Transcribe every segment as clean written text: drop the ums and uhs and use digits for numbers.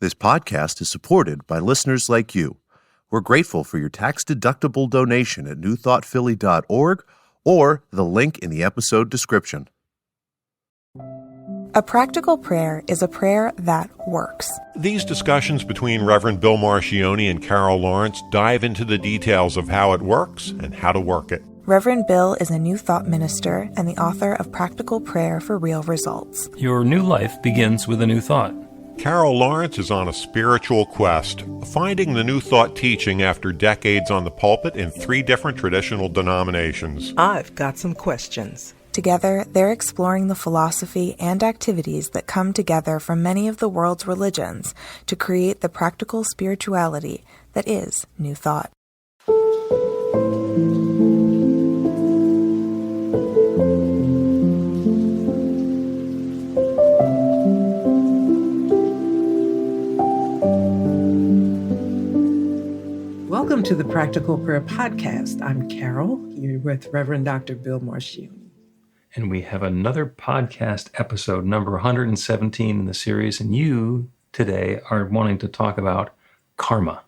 This podcast is supported by listeners like you. We're grateful for your tax-deductible donation at newthoughtphilly.org or the link in the episode description. A practical prayer is a prayer that works. These discussions between Reverend Bill Marcioni and Carol Lawrence dive into the details of how it works and how to work it. Reverend Bill is a New Thought minister and the author of Practical Prayer for Real Results. Your new life begins with a new thought. Carol Lawrence is on a spiritual quest, finding the New Thought teaching after decades on the pulpit in 3 different traditional denominations. I've got some questions. Together, they're exploring the philosophy and activities that come together from many of the world's religions to create the practical spirituality that is New Thought. Welcome to the Practical Prayer Podcast. I'm Carol, here with Reverend Dr. Bill Marcioni. And we have another podcast episode, number 117 in the series, and you today are wanting to talk about karma.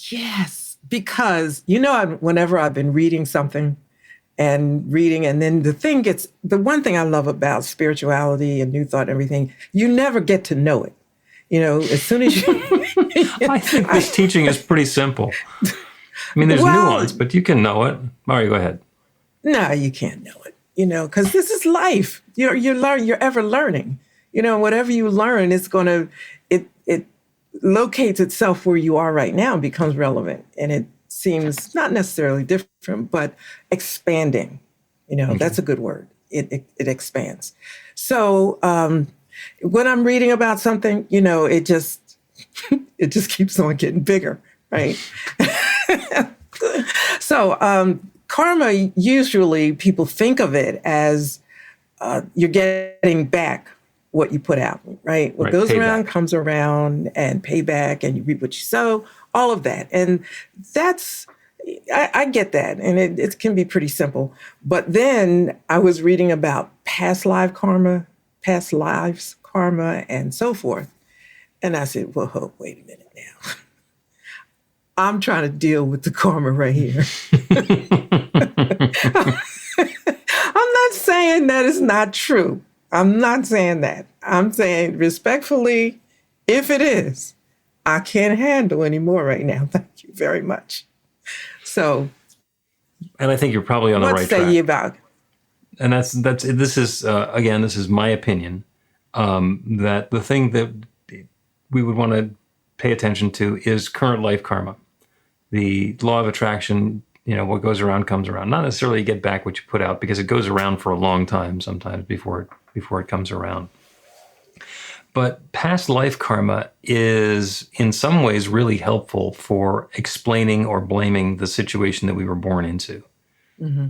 Yes, because, whenever I've been reading something and then the one thing I love about spirituality and New Thought and everything, you never get to know it. As soon as you... I think this teaching is pretty simple. I mean, there's nuance, but you can know it. All right, go ahead. No, you can't know it, because this is life. You're ever learning. Whatever you learn, it locates itself where you are right now and becomes relevant. And it seems not necessarily different, but expanding. That's a good word. It expands. So when I'm reading about something, it just keeps on getting bigger, right? So karma, usually people think of it as you're getting back what you put out, right? What goes around comes around, and payback, and you reap what you sow, all of that. And I get that, and it can be pretty simple. But then I was reading about past lives karma, and so forth. And I said, whoa, wait a minute now. I'm trying to deal with the karma right here. I'm not saying that it's not true. I'm not saying that. I'm saying respectfully, if it is, I can't handle anymore right now. Thank you very much. So. And I think you're probably on the right track. What say you about? And this is my opinion, that the thing that we would want to pay attention to is current life karma. The law of attraction, what goes around comes around. Not necessarily you get back what you put out, because it goes around for a long time sometimes before it comes around. But past life karma is in some ways really helpful for explaining or blaming the situation that we were born into. Mm-hmm.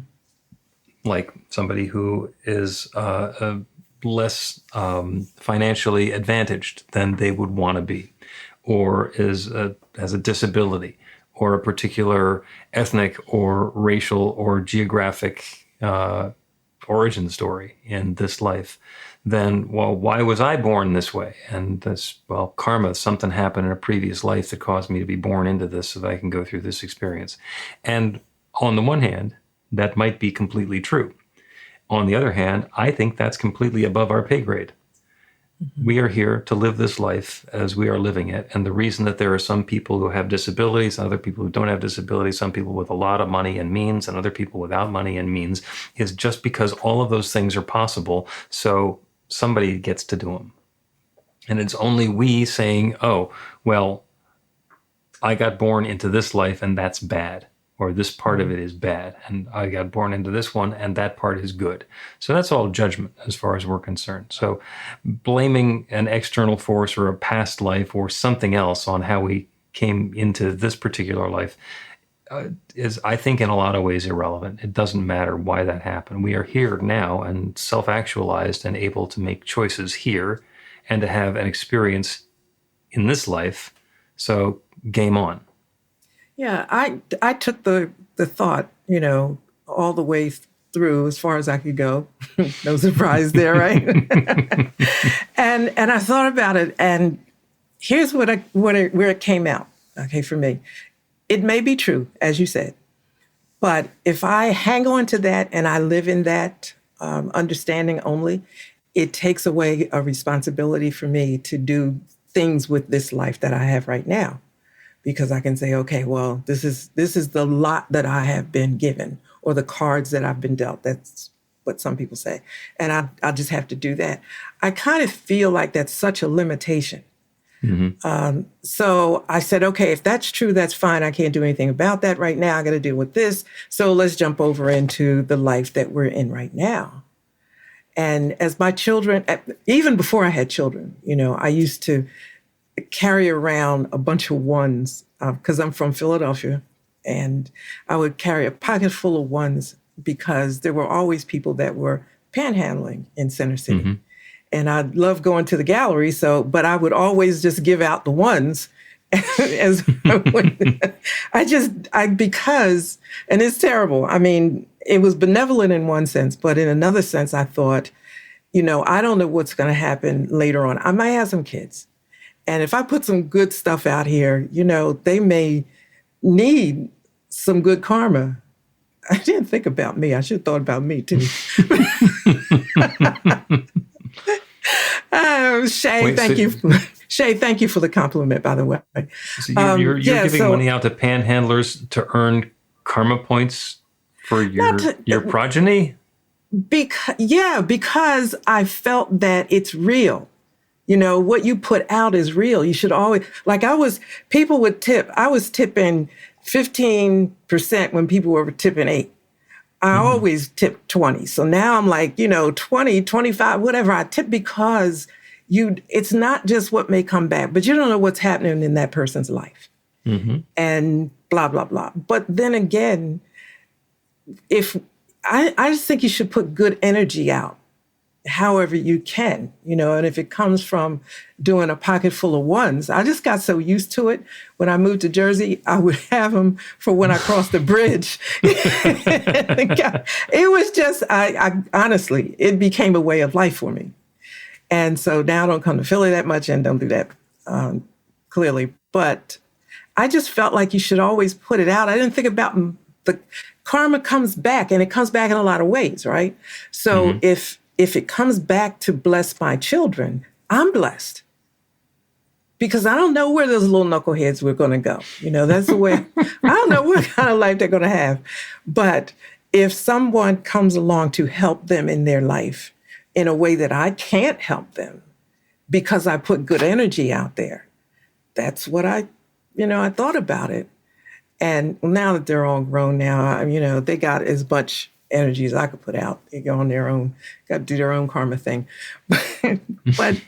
Like somebody who is less financially advantaged than they would want to be, or has a disability, or a particular ethnic or racial or geographic origin story in this life. Then, why was I born this way? And karma, something happened in a previous life that caused me to be born into this so that I can go through this experience. And on the one hand, that might be completely true. On the other hand, I think that's completely above our pay grade. Mm-hmm. We are here to live this life as we are living it. And the reason that there are some people who have disabilities, other people who don't have disabilities, some people with a lot of money and means, and other people without money and means, is just because all of those things are possible. So somebody gets to do them. And it's only we saying, oh, well, I got born into this life and that's bad. Or this part of it is bad, and I got born into this one, and that part is good. So that's all judgment as far as we're concerned. So blaming an external force or a past life or something else on how we came into this particular life is, I think, in a lot of ways irrelevant. It doesn't matter why that happened. We are here now and self-actualized and able to make choices here and to have an experience in this life. So game on. Yeah, I took the thought, all the way through as far as I could go. No surprise there, right? and I thought about it, and here's where it came out. Okay, for me, it may be true, as you said, but if I hang on to that and I live in that understanding only, it takes away a responsibility for me to do things with this life that I have right now, because I can say, okay, well, this is the lot that I have been given, or the cards that I've been dealt. That's what some people say, and I just have to do that. I kind of feel like that's such a limitation. So I said, okay, if that's true, that's fine. I can't do anything about that right now. I got to deal with this. So let's jump over into the life that we're in right now. And as my children, even before I had children, I used to carry around a bunch of ones because I'm from Philadelphia, and I would carry a pocket full of ones because there were always people that were panhandling in Center City. And I love going to the gallery, but I would always just give out the ones as because, and it's terrible. I mean, it was benevolent in one sense, but in another sense, I thought, I don't know what's going to happen later on. I might have some kids. And if I put some good stuff out here, they may need some good karma. I didn't think about me. I should have thought about me too. Shay, thank you. Shay, thank you for the compliment, by the way. So you're giving money out to panhandlers to earn karma points for your progeny? Because I felt that it's real. What you put out is real. You should always, people would tip. I was tipping 15% when people were tipping 8%. I always tip 20. So now I'm like, 20, 25, whatever. I tip because it's not just what may come back, but you don't know what's happening in that person's life and blah, blah, blah. But then again, I just think you should put good energy out however you can, and if it comes from doing a pocket full of ones, I just got so used to it. When I moved to Jersey, I would have them for when I crossed the bridge. It was just, I honestly, it became a way of life for me. And so now I don't come to Philly that much and don't do that clearly. But I just felt like you should always put it out. I didn't think about the karma comes back, and it comes back in a lot of ways, right? So if it comes back to bless my children, I'm blessed. Because I don't know where those little knuckleheads were going to go. That's the way, I don't know what kind of life they're going to have. But if someone comes along to help them in their life in a way that I can't help them because I put good energy out there, that's what I thought about it. And now that they're all grown now, they got as much energy as I could put out. They go on their own, got to do their own karma thing. But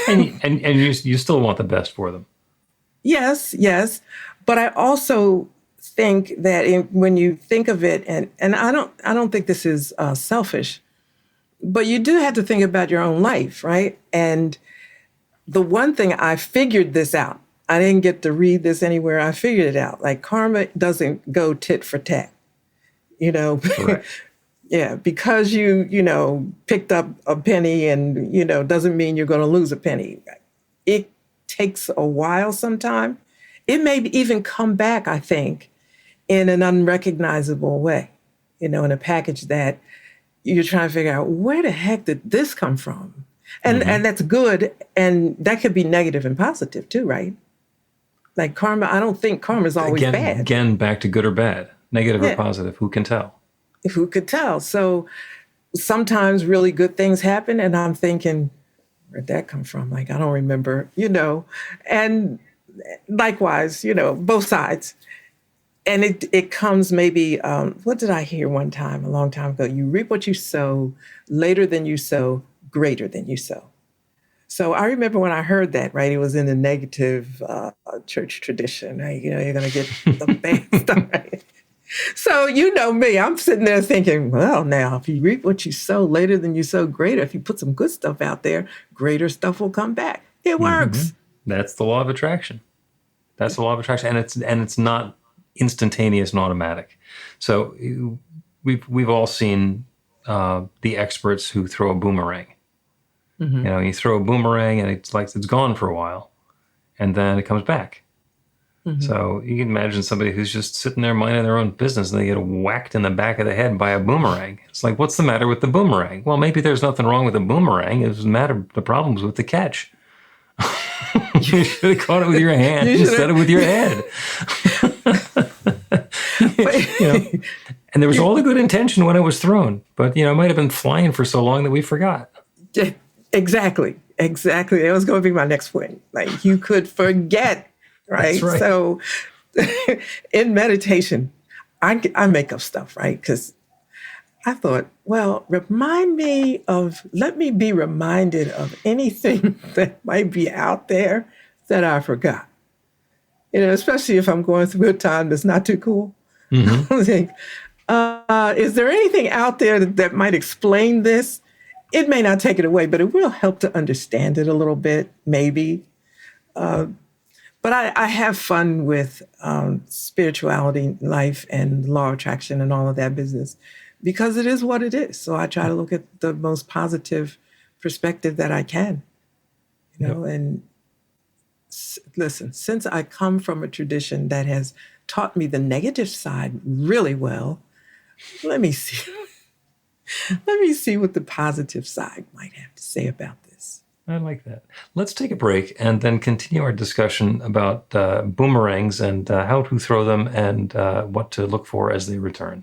and you still want the best for them. Yes. But I also think that when you think of it, and I don't think this is selfish, but you do have to think about your own life, right? And the one thing I figured this out, I didn't get to read this anywhere. I figured it out. Like karma doesn't go tit for tat. Yeah, because you picked up a penny and, doesn't mean you're going to lose a penny. It takes a while sometime. It may even come back, I think, in an unrecognizable way, in a package that you're trying to figure out, where the heck did this come from? And that's good. And that could be negative and positive too, right? Like karma, I don't think karma is always bad. Again, back to good or bad, negative or positive, who can tell? Who could tell? So sometimes really good things happen, and I'm thinking, where'd that come from? Like, I don't remember, and likewise, both sides. And it comes maybe, what did I hear one time, a long time ago? You reap what you sow, later than you sow, greater than you sow. So I remember when I heard that, right? It was in the negative church tradition, right? You're going to get the bad stuff, right? So me, I'm sitting there thinking, well, now, if you reap what you sow, later than you sow, greater. If you put some good stuff out there, greater stuff will come back. It works. That's the law of attraction. That's the law of attraction. And it's not instantaneous and automatic. So we've all seen the experts who throw a boomerang. You throw a boomerang and it's like it's gone for a while. and then it comes back. So you can imagine somebody who's just sitting there minding their own business and they get whacked in the back of the head by a boomerang. It's like, what's the matter with the boomerang? Well, maybe there's nothing wrong with the boomerang. The problem's with the catch. You should have caught it with your hand instead of with your head. And there was all the good intention when it was thrown, but it might have been flying for so long that we forgot. Yeah, exactly. That was going to be my next point. Like, you could forget. Right? That's right. So in meditation, I make up stuff, right? Because I thought, well, let me be reminded of anything that might be out there that I forgot. Especially if I'm going through a time that's not too cool. I think, is there anything out there that might explain this? It may not take it away, but it will help to understand it a little bit, maybe. But I have fun with spirituality, life, and law of attraction and all of that business because it is what it is. So I try to look at the most positive perspective that I can, and listen, since I come from a tradition that has taught me the negative side really well, let me see what the positive side might have to say about this. I like that. Let's take a break and then continue our discussion about boomerangs and how to throw them and what to look for as they return.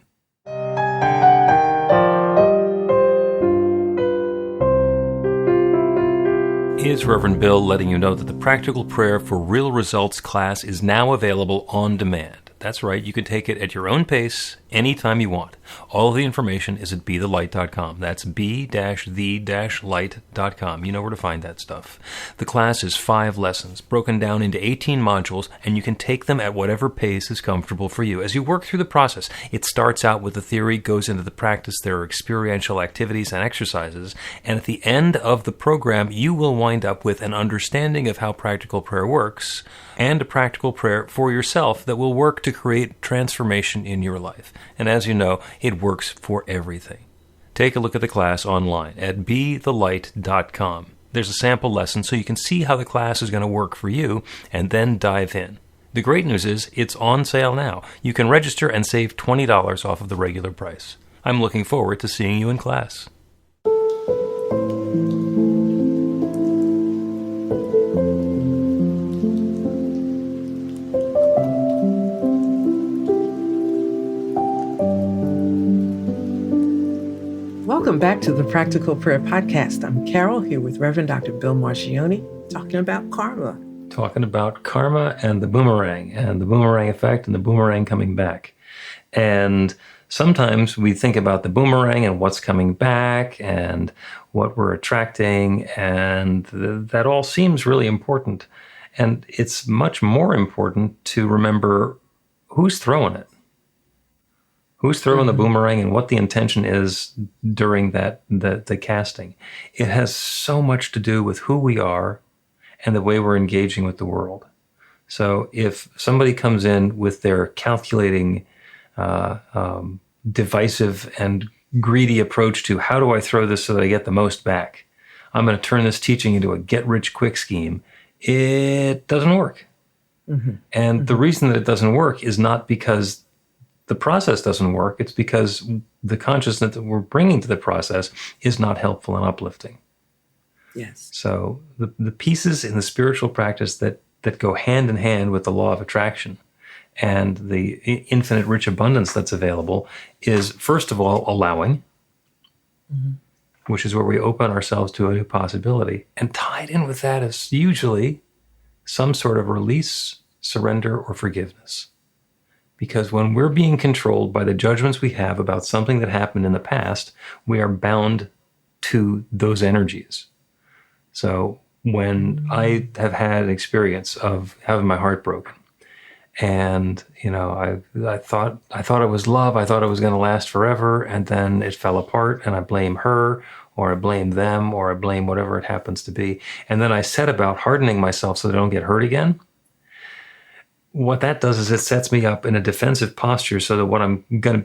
It's Reverend Bill letting you know that the Practical Prayer for Real Results class is now available on demand. That's right, you can take it at your own pace, anytime you want. All of the information is at bethelight.com. That's b-the-light.com. You know where to find that stuff. The class is 5 lessons, broken down into 18 modules, and you can take them at whatever pace is comfortable for you. As you work through the process, it starts out with the theory, goes into the practice, there are experiential activities and exercises, and at the end of the program, you will wind up with an understanding of how practical prayer works, and a practical prayer for yourself that will work to create transformation in your life. And as you know, it works for everything. Take a look at the class online at bethelight.com. There's a sample lesson so you can see how the class is going to work for you and then dive in. The great news is it's on sale now. You can register and save $20 off of the regular price. I'm looking forward to seeing you in class. Welcome back to the Practical Prayer Podcast. I'm Carol, here with Reverend Dr. Bill Marcioni, talking about karma. Talking about karma and the boomerang effect and the boomerang coming back. And sometimes we think about the boomerang and what's coming back and what we're attracting, and that all seems really important. And it's much more important to remember who's throwing it. Who's throwing the boomerang and what the intention is during the casting. It has so much to do with who we are and the way we're engaging with the world. So if somebody comes in with their calculating, divisive and greedy approach to how do I throw this so that I get the most back, I'm going to turn this teaching into a get-rich-quick scheme, it doesn't work. And the reason that it doesn't work is not because the process doesn't work. It's because the consciousness that we're bringing to the process is not helpful and uplifting. Yes. So the pieces in the spiritual practice that go hand in hand with the law of attraction and the infinite rich abundance that's available is, first of all, allowing, which is where we open ourselves to a new possibility. And tied in with that is usually some sort of release, surrender, or forgiveness. Because when we're being controlled by the judgments we have about something that happened in the past, we are bound to those energies. So when I have had an experience of having my heart broken, and I thought it was love, I thought it was going to last forever, and then it fell apart, and I blame her, or I blame them, or I blame whatever it happens to be, and then I set about hardening myself so that I don't get hurt again. What that does is it sets me up in a defensive posture so that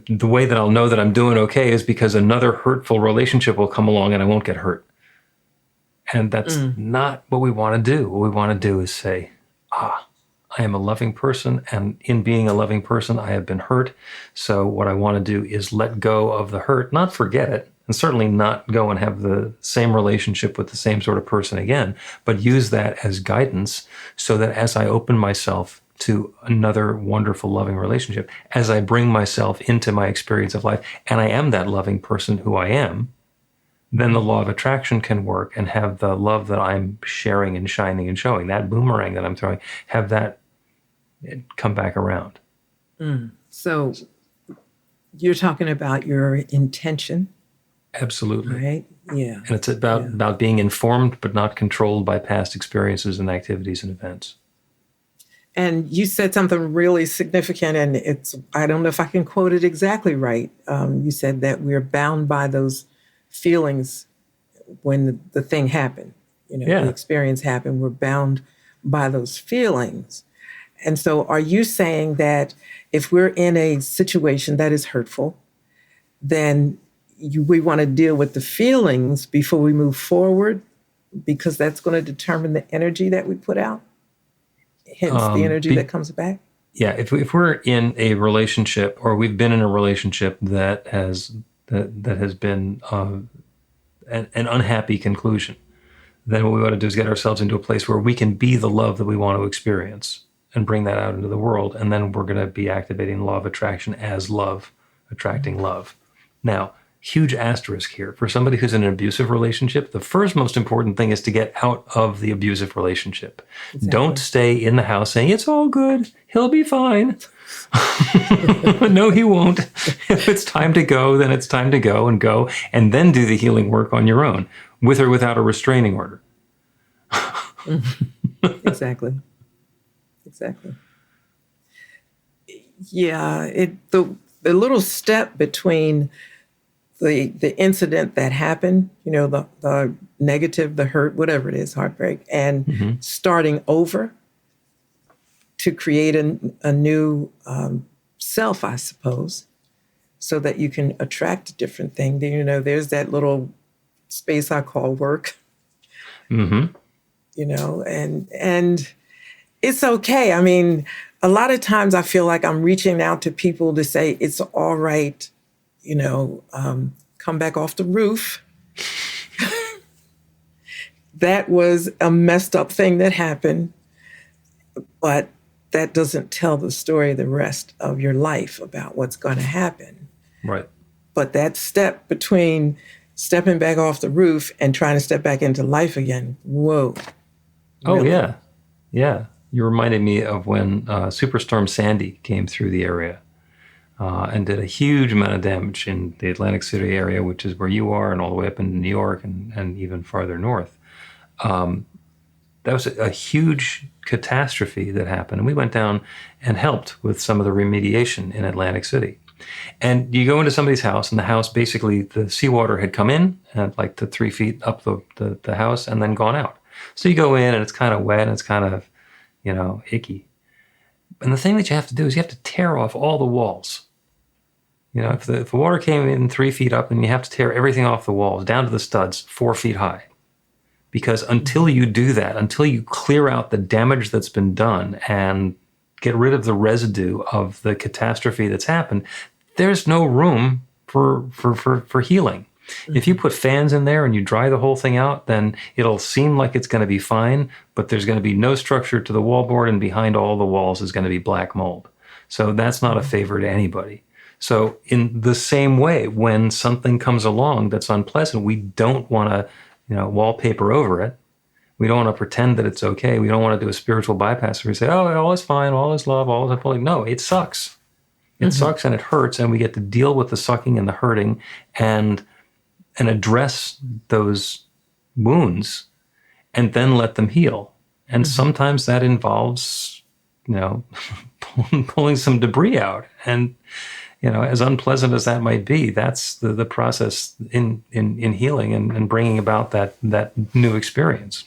the way that I'll know that I'm doing okay is because another hurtful relationship will come along and I won't get hurt. And that's not what we want to do. What we want to do is say, I am a loving person, and in being a loving person, I have been hurt. So what I want to do is let go of the hurt, not forget it, and certainly not go and have the same relationship with the same sort of person again, but use that as guidance so that as I open myself to another wonderful, loving relationship, as I bring myself into my experience of life, and I am that loving person who I am, then the law of attraction can work and have the love that I'm sharing and shining and showing, that boomerang that I'm throwing, have that come back around. So you're talking about your intention, Absolutely. right? Yeah. And it's about being informed but not controlled by past experiences and activities and events. And you said something really significant, and I don't know if I can quote it exactly right. You said that we're bound by those feelings when the thing happened, the experience happened. We're bound by those feelings. And so are you saying that if we're in a situation that is hurtful, then we want to deal with the feelings before we move forward, because that's going to determine the energy that we put out? Hence the energy that comes back? Yeah, if we're in a relationship, or we've been in a relationship that has been an unhappy conclusion, then what we want to do is get ourselves into a place where we can be the love that we want to experience and bring that out into the world. And then we're going to be activating the law of attraction as love, attracting love. Now, huge asterisk here. For somebody who's in an abusive relationship, the first most important thing is to get out of the abusive relationship. Exactly. Don't stay in the house saying, it's all good, he'll be fine. No, he won't. If it's time to go, then it's time to go, and then do the healing work on your own, with or without a restraining order. Exactly. Yeah, the little step between the incident that happened, the negative, the hurt, whatever it is, heartbreak, and starting over to create a new self, I suppose, so that you can attract a different thing. There's that little space I call work, and it's okay. I mean, a lot of times I feel like I'm reaching out to people to say, it's all right, come back off the roof. That was a messed up thing that happened, but that doesn't tell the story the rest of your life about what's going to happen. Right. But that step between stepping back off the roof and trying to step back into life again, whoa. Really? Oh, yeah. You reminded me of when Superstorm Sandy came through the area and did a huge amount of damage in the Atlantic City area, which is where you are, and all the way up into New York and even farther north. That was a huge catastrophe that happened. And we went down and helped with some of the remediation in Atlantic City. And you go into somebody's house, and the house, basically, the seawater had come in at like to 3 feet up the house and then gone out. So you go in, and it's kind of wet, and it's kind of, icky. And the thing that you have to do is you have to tear off all the walls. If the water came in 3 feet up, then you have to tear everything off the walls, down to the studs, 4 feet high. Because until you do that, until you clear out the damage that's been done and get rid of the residue of the catastrophe that's happened, there's no room for healing. If you put fans in there and you dry the whole thing out, then it'll seem like it's going to be fine, but there's going to be no structure to the wallboard, and behind all the walls is going to be black mold. So that's not a favor to anybody. So in the same way, when something comes along that's unpleasant, we don't want to wallpaper over it. We don't want to pretend that it's okay. We don't want to do a spiritual bypass where we say, oh, all is fine, all is love, all is holy. No, it sucks. It sucks and it hurts, and we get to deal with the sucking and the hurting and address those wounds and then let them heal. And sometimes that involves, pulling some debris out. And, as unpleasant as that might be, that's the process in healing and bringing about that new experience.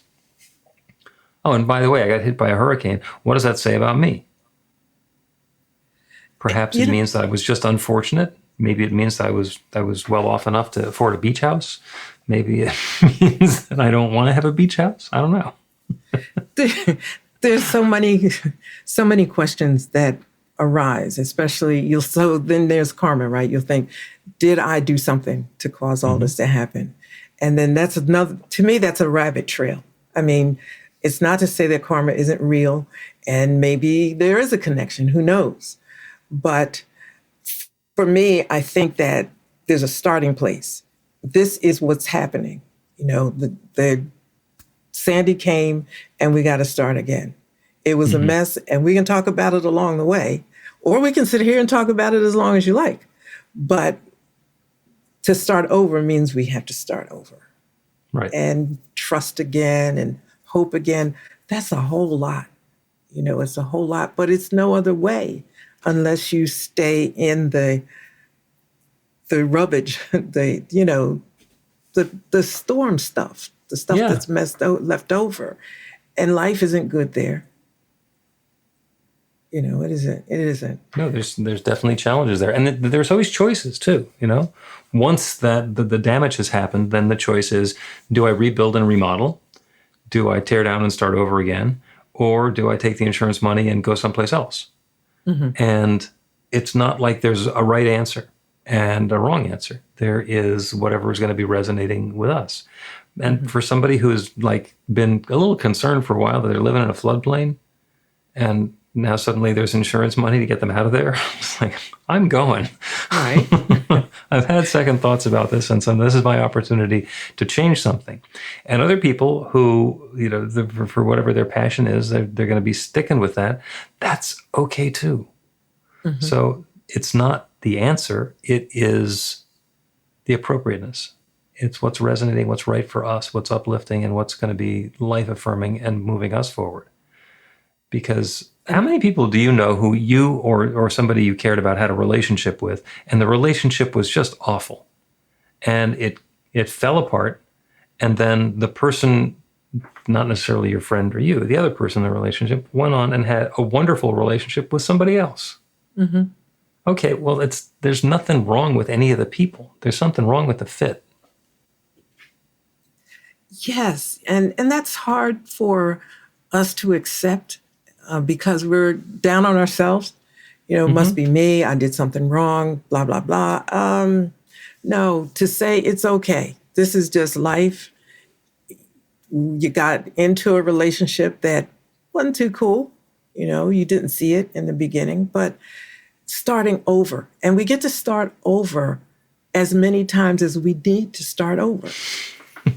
Oh, and by the way, I got hit by a hurricane. What does that say about me? Perhaps it means that I was just unfortunate. Maybe it means that I was well off enough to afford a beach house. Maybe it means that I don't want to have a beach house. I don't know. there's so many questions that arise, especially so then there's karma, right? You'll think, did I do something to cause all this to happen? And then to me, that's a rabbit trail. I mean, it's not to say that karma isn't real, and maybe there is a connection, who knows? But for me, I think that there's a starting place. This is what's happening. The Sandy came and we got to start again. It was a mess, and we can talk about it along the way, or we can sit here and talk about it as long as you like. But to start over means we have to start over. Right. And trust again and hope again. That's a whole lot. It's a whole lot, but it's no other way unless you stay in the rubbish, the storm stuff, the stuff that's left over. And life isn't good there. It isn't. No, there's definitely challenges there. And there's always choices too, Once that the damage has happened, then the choice is, do I rebuild and remodel? Do I tear down and start over again? Or do I take the insurance money and go someplace else? And it's not like there's a right answer and a wrong answer. There is whatever is going to be resonating with us. And for somebody who's been a little concerned for a while that they're living in a floodplain, and now suddenly there's insurance money to get them out of there, it's like, I'm going. Right. I've had second thoughts about this, and so this is my opportunity to change something. And other people who, for whatever their passion is, they're going to be sticking with that. That's okay too. So it's not the answer. It is the appropriateness. It's what's resonating, what's right for us, what's uplifting, and what's going to be life-affirming and moving us forward. Because how many people do you know who you or somebody you cared about had a relationship with, and the relationship was just awful, and it fell apart, and then the person, not necessarily your friend or you, the other person in the relationship, went on and had a wonderful relationship with somebody else? Okay, well, there's nothing wrong with any of the people. There's something wrong with the fit. Yes, and that's hard for us to accept. Because we're down on ourselves, it must be me, I did something wrong, blah, blah, blah. No, to say it's okay. This is just life. You got into a relationship that wasn't too cool. You didn't see it in the beginning, but starting over. And we get to start over as many times as we need to start over.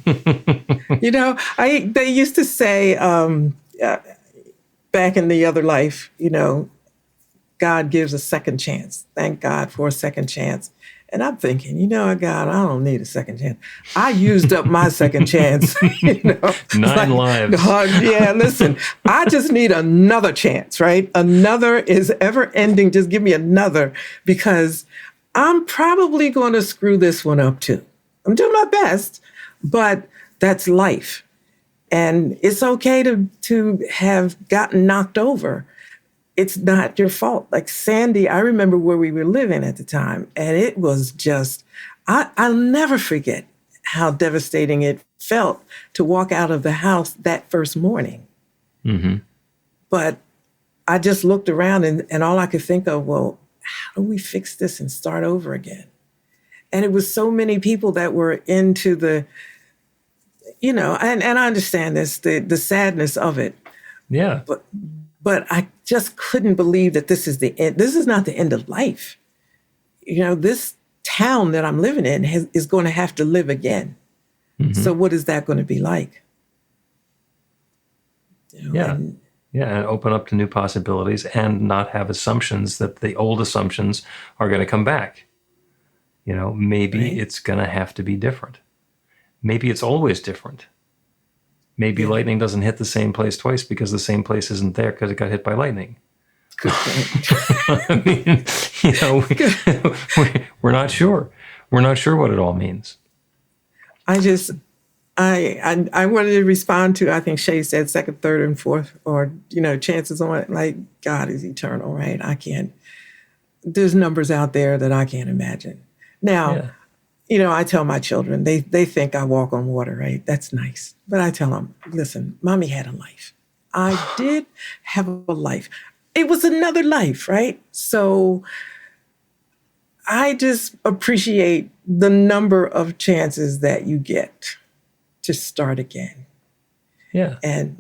They used to say, back in the other life, God gives a second chance. Thank God for a second chance. And I'm thinking, God, I don't need a second chance. I used up my second chance. 9 lives. Listen, I just need another chance, right? Another is ever ending. Just give me another, because I'm probably going to screw this one up too. I'm doing my best, but that's life. And it's okay to have gotten knocked over. It's not your fault. Like Sandy, I remember where we were living at the time, and it was just, I'll never forget how devastating it felt to walk out of the house that first morning. But I just looked around and all I could think of, well, how do we fix this and start over again? And it was so many people that were into the, and I understand this, the sadness of it. Yeah. But I just couldn't believe that this is the end. This is not the end of life. This town that I'm living in is going to have to live again. So what is that going to be like? And open up to new possibilities and not have assumptions that the old assumptions are going to come back. Maybe it's going to have to be different. Maybe it's always different. Maybe lightning doesn't hit the same place twice because the same place isn't there because it got hit by lightning. Good point. I mean, we're not sure. We're not sure what it all means. I wanted to respond to, I think Shay said second, third, and fourth, or, chances on it. Like, God is eternal, right? There's numbers out there that I can't imagine. Now, I tell my children, they think I walk on water, right? That's nice. But I tell them, listen, mommy had a life. I did have a life. It was another life, right? So I just appreciate the number of chances that you get to start again. Yeah. And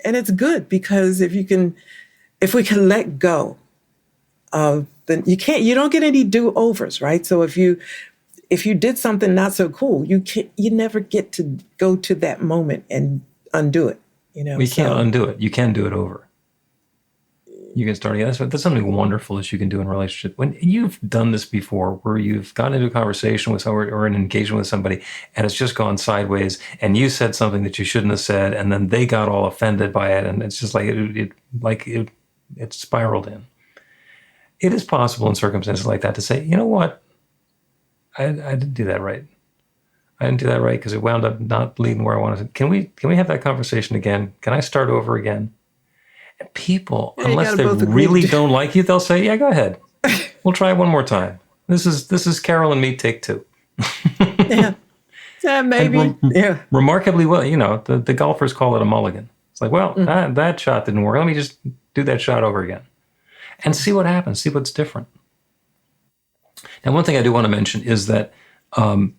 it's good because if we can let go of you don't get any do-overs, right? So if you did something not so cool, you never get to go to that moment and undo it. You can't undo it. You can do it over. You can start again. That's something wonderful that you can do in a relationship. When you've done this before, where you've gotten into a conversation with someone or an engagement with somebody, and it's just gone sideways, and you said something that you shouldn't have said, and then they got all offended by it, and it's just like it spiraled in. It is possible in circumstances like that to say, you know what, I didn't do that right. I didn't do that right because it wound up not leading where I wanted to. Can we have that conversation again? Can I start over again? And people, unless they really don't like you, they'll say, yeah, go ahead. We'll try it one more time. This is Carol and me, take two. Yeah. Yeah, maybe. Remarkably well, the golfers call it a mulligan. It's like, well, that shot didn't work. Let me just do that shot over again and see what happens, see what's different. Now, one thing I do want to mention is that the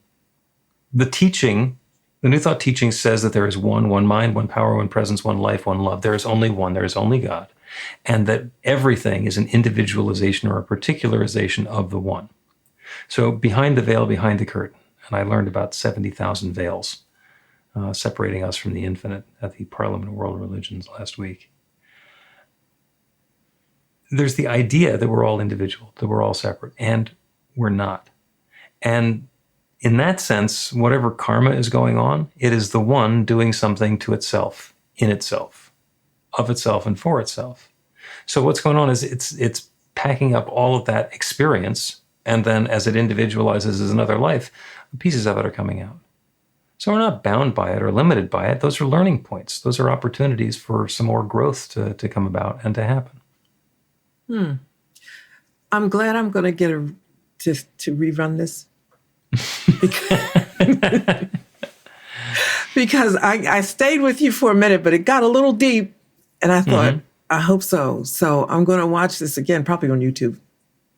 New Thought teaching says that there is one mind, one power, one presence, one life, one love. There is only one, there is only God. And that everything is an individualization or a particularization of the one. So behind the veil, behind the curtain, and I learned about 70,000 veils separating us from the infinite at the Parliament of World Religions last week. There's the idea that we're all individual, that we're all separate, and we're not. And in that sense, whatever karma is going on, it is the one doing something to itself, in itself, of itself, and for itself. So what's going on is it's packing up all of that experience, and then as it individualizes as another life, pieces of it are coming out. So we're not bound by it or limited by it. Those are learning points. Those are opportunities for some more growth to come about and to happen. I'm glad I'm going to get to rerun this. Because I stayed with you for a minute, but it got a little deep, and I thought, I hope so. So I'm going to watch this again, probably on YouTube.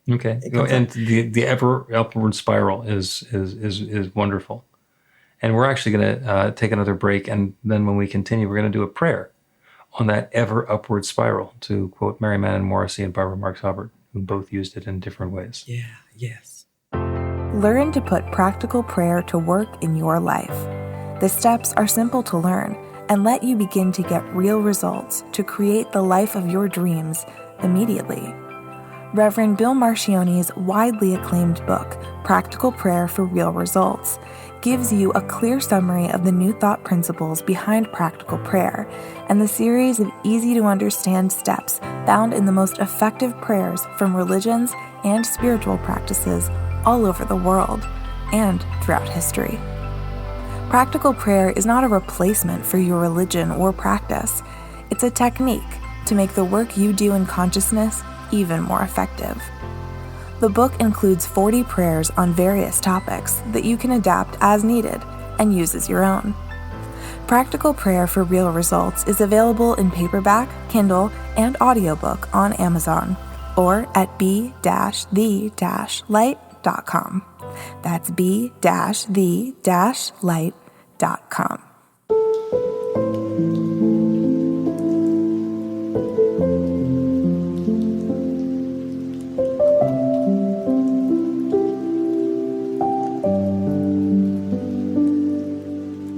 Okay, and the ever upward spiral is wonderful, and we're actually going to take another break, and then when we continue, we're going to do a prayer on that ever upward spiral, to quote Mary Manon Morrissey and Barbara Marx Hubbard, who both used it in different ways. Yeah. Yes. Learn to put practical prayer to work in your life. The steps are simple to learn and let you begin to get real results to create the life of your dreams immediately. Reverend Bill Marcione's widely acclaimed book, Practical Prayer for Real Results, gives you a clear summary of the New Thought principles behind practical prayer and the series of easy-to-understand steps found in the most effective prayers from religions and spiritual practices all over the world and throughout history. Practical prayer is not a replacement for your religion or practice. It's a technique to make the work you do in consciousness even more effective. The book includes 40 prayers on various topics that you can adapt as needed and use as your own. Practical Prayer for Real Results is available in paperback, Kindle, and audiobook on Amazon or at b-the-light.com. That's b-the-light.com.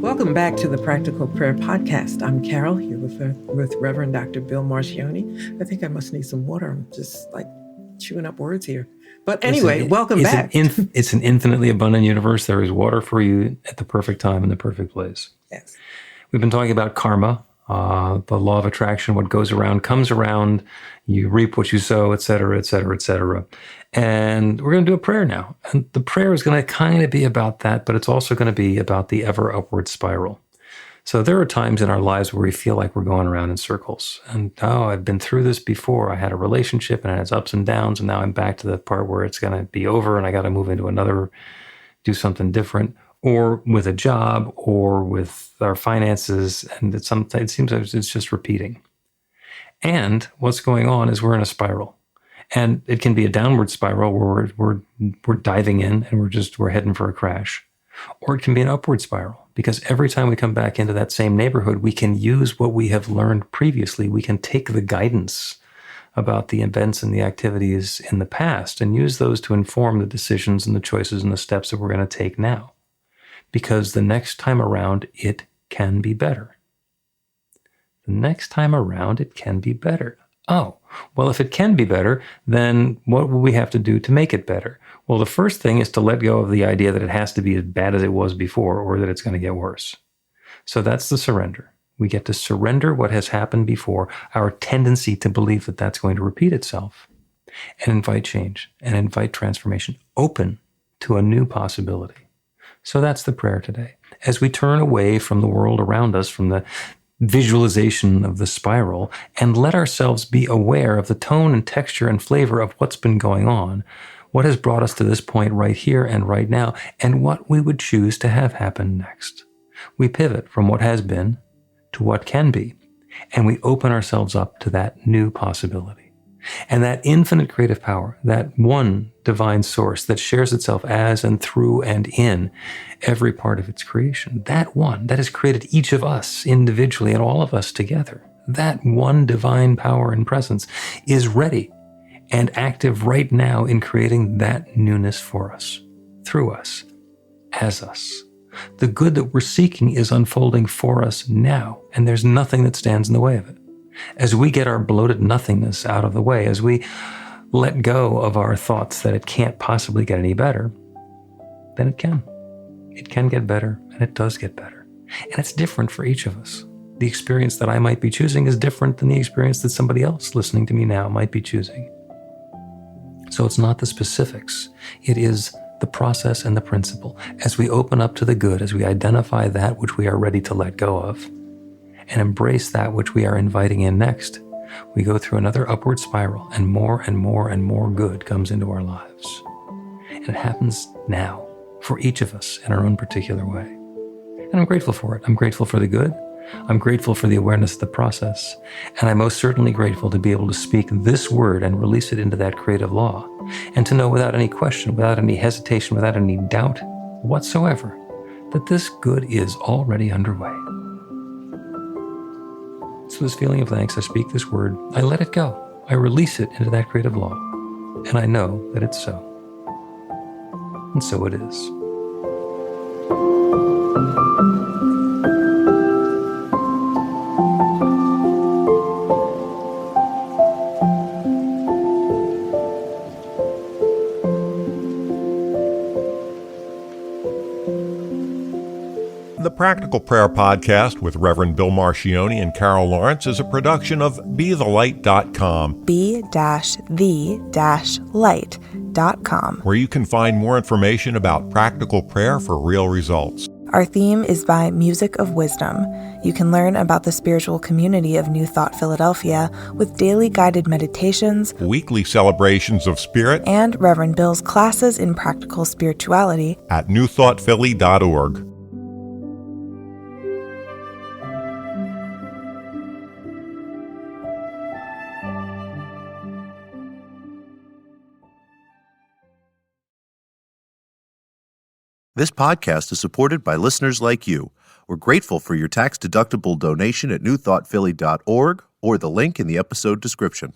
Welcome back to the Practical Prayer Podcast. I'm Carol, here with Reverend Dr. Bill Marcione. I think I must need some water. I'm just like chewing up words here. But anyway, welcome back. It's an infinitely abundant universe. There is water for you at the perfect time in the perfect place. Yes. We've been talking about karma, the law of attraction. What goes around comes around. You reap what you sow, et cetera, et cetera, et cetera. And we're going to do a prayer now. And the prayer is going to kind of be about that, but it's also going to be about the ever upward spiral. So there are times in our lives where we feel like we're going around in circles. And, I've been through this before. I had a relationship and it has ups and downs, and now I'm back to the part where it's going to be over and I got to move into another, do something different. or with a job or with our finances. And it seems like it's just repeating. And what's going on is we're in a spiral. And it can be a downward spiral where we're diving in and we're heading for a crash. Or it can be an upward spiral, because every time we come back into that same neighborhood, we can use what we have learned previously. We can take the guidance about the events and the activities in the past and use those to inform the decisions and the choices and the steps that we're going to take now. Because the next time around, it can be better. The next time around, it can be better. Oh, well, if it can be better, then what will we have to do to make it better? Well, the first thing is to let go of the idea that it has to be as bad as it was before or that it's going to get worse. So that's the surrender. We get to surrender what has happened before, our tendency to believe that that's going to repeat itself, and invite change and invite transformation, open to a new possibility. So that's the prayer today. As we turn away from the world around us, from the visualization of the spiral, and let ourselves be aware of the tone and texture and flavor of what's been going on, what has brought us to this point right here and right now, and what we would choose to have happen next. We pivot from what has been to what can be, and we open ourselves up to that new possibility. And that infinite creative power, that one divine source that shares itself as and through and in every part of its creation, that one that has created each of us individually and all of us together, that one divine power and presence is ready and active right now in creating that newness for us, through us, as us. The good that we're seeking is unfolding for us now, and there's nothing that stands in the way of it. As we get our bloated nothingness out of the way, as we let go of our thoughts that it can't possibly get any better, then it can. It can get better, and it does get better. And it's different for each of us. The experience that I might be choosing is different than the experience that somebody else listening to me now might be choosing. So it's not the specifics. It is the process and the principle. As we open up to the good, as we identify that which we are ready to let go of, and embrace that which we are inviting in next, we go through another upward spiral, and more and more and more good comes into our lives. And it happens now for each of us in our own particular way. And I'm grateful for it. I'm grateful for the good. I'm grateful for the awareness of the process. And I'm most certainly grateful to be able to speak this word and release it into that creative law, and to know without any question, without any hesitation, without any doubt whatsoever, that this good is already underway. So this feeling of thanks, I speak this word, I let it go. I release it into that creative law. And I know that it's so. And so it is. The Practical Prayer Podcast with Reverend Bill Marcioni and Carol Lawrence is a production of BeTheLight.com. be-the-light.com, where you can find more information about practical prayer for real results. Our theme is by Music of Wisdom. You can learn about the spiritual community of New Thought Philadelphia with daily guided meditations, Weekly celebrations of spirit, and Reverend Bill's classes in practical spirituality at newthoughtphilly.org. This podcast is supported by listeners like you. We're grateful for your tax-deductible donation at newthoughtphilly.org or the link in the episode description.